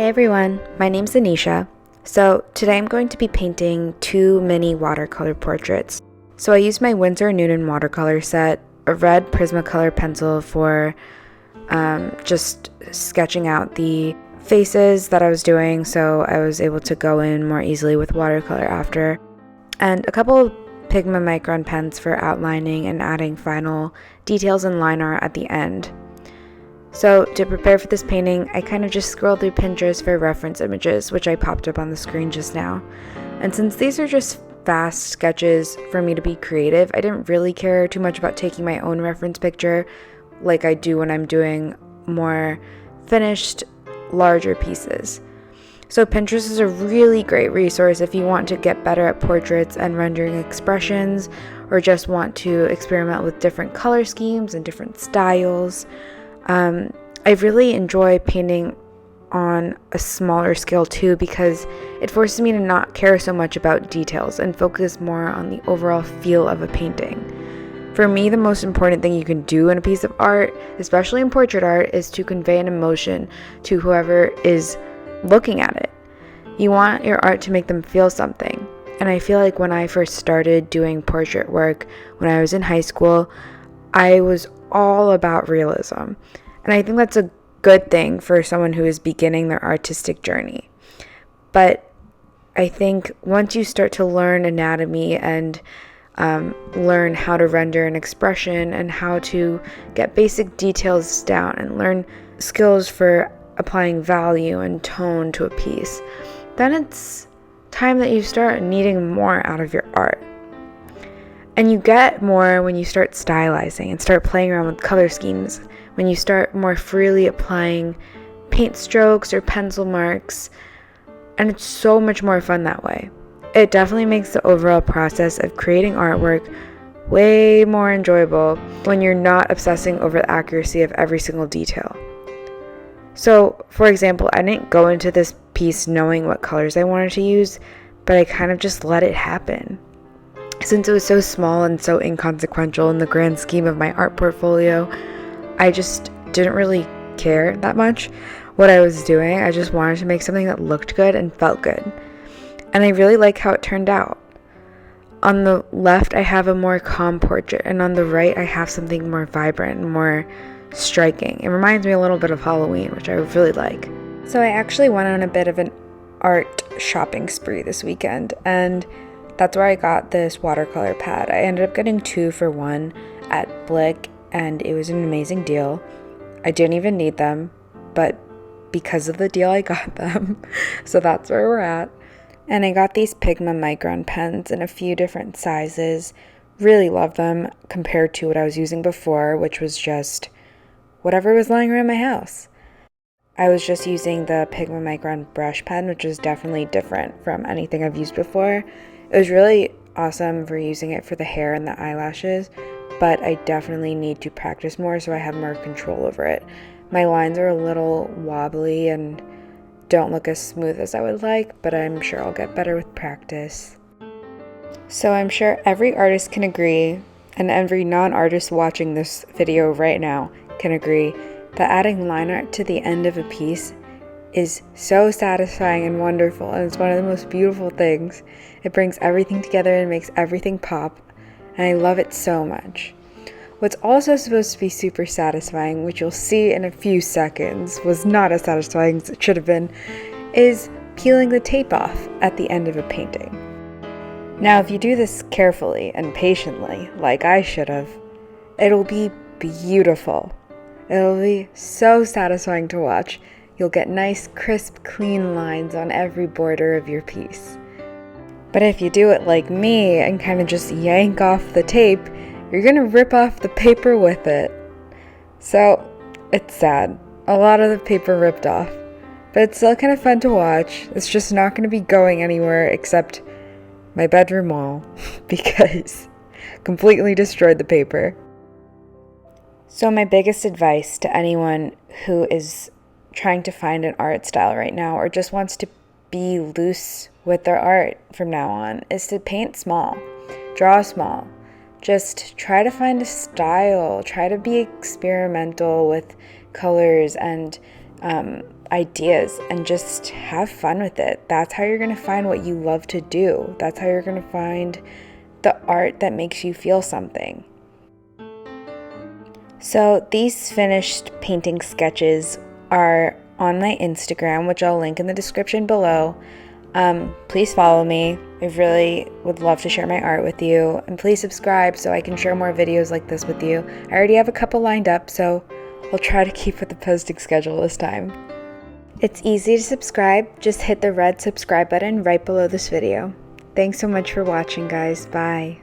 everyone, my name's Anisha. So today I'm going to be painting 2 mini watercolor portraits. So I used my Winsor and Newton watercolor set, a red Prismacolor pencil for just sketching out the faces that I was doing, so I was able to go in more easily with watercolor after, and a couple of Pigma Micron pens for outlining and adding final details and line art at the end. So to prepare for this painting, I kind of just scrolled through Pinterest for reference images, which I popped up on the screen just now. And since these are just fast sketches for me to be creative, I didn't really care too much about taking my own reference picture like I do when I'm doing more finished, larger pieces. So Pinterest is a really great resource if you want to get better at portraits and rendering expressions, or just want to experiment with different color schemes and different styles. I really enjoy painting on a smaller scale too, because it forces me to not care so much about details and focus more on the overall feel of a painting. For me, the most important thing you can do in a piece of art, especially in portrait art, is to convey an emotion to whoever is looking at it. You want your art to make them feel something. And I feel like when I first started doing portrait work when I was in high school, I was all about realism. And I think that's a good thing for someone who is beginning their artistic journey. But I think once you start to learn anatomy and learn how to render an expression and how to get basic details down and learn skills for applying value and tone to a piece, then it's time that you start needing more out of your art. And you get more when you start stylizing and start playing around with color schemes, when you start more freely applying paint strokes or pencil marks, and it's so much more fun that way. It definitely makes the overall process of creating artwork way more enjoyable when you're not obsessing over the accuracy of every single detail. So, for example, I didn't go into this piece knowing what colors I wanted to use, but I kind of just let it happen. Since it was so small and so inconsequential in the grand scheme of my art portfolio, I just didn't really care that much what I was doing. I just wanted to make something that looked good and felt good. And I really like how it turned out. On the left, I have a more calm portrait, and on the right, I have something more vibrant and more striking. It reminds me a little bit of Halloween, which I really like. So I actually went on a bit of an art shopping spree this weekend, and that's where I got this watercolor pad. I ended up getting 2 for 1 at Blick, and it was an amazing deal. I didn't even need them, but because of the deal, I got them. So that's where we're at. And I got these Pigma Micron pens in a few different sizes. Really love them compared to what I was using before, which was just whatever was lying around my house. I was just using the Pigma Micron brush pen, which is definitely different from anything I've used before. It was really awesome for using it for the hair and the eyelashes, but I definitely need to practice more so I have more control over it. My lines are a little wobbly and don't look as smooth as I would like, but I'm sure I'll get better with practice. So I'm sure every artist can agree, and every non-artist watching this video right now can agree, that adding line art to the end of a piece is so satisfying and wonderful, and it's one of the most beautiful things. It brings everything together and makes everything pop, and I love it so much. What's also supposed to be super satisfying, which you'll see in a few seconds, was not as satisfying as it should have been, is peeling the tape off at the end of a painting. Now, if you do this carefully and patiently, like I should have, it'll be beautiful. It'll be so satisfying to watch. You'll get nice, crisp, clean lines on every border of your piece. But if you do it like me and kind of just yank off the tape, you're gonna rip off the paper with it. So, it's sad. A lot of the paper ripped off. But it's still kind of fun to watch. It's just not gonna be going anywhere except my bedroom wall, because completely destroyed the paper. So my biggest advice to anyone who is trying to find an art style right now, or just wants to be loose with their art from now on, is to paint small, draw small. Just try to find a style, try to be experimental with colors, and ideas and just have fun with it. That's how you're going to find what you love to do. That's how you're going to find the art that makes you feel something. So these finished painting sketches are on my Instagram, which I'll link in the description below. Please follow me. I really would love to share my art with you, and please subscribe so I can share more videos like this with you. I already have a couple lined up, so I'll try to keep with the posting schedule this time. It's easy to subscribe. Just hit the red subscribe button right below this video. Thanks so much for watching, guys. Bye.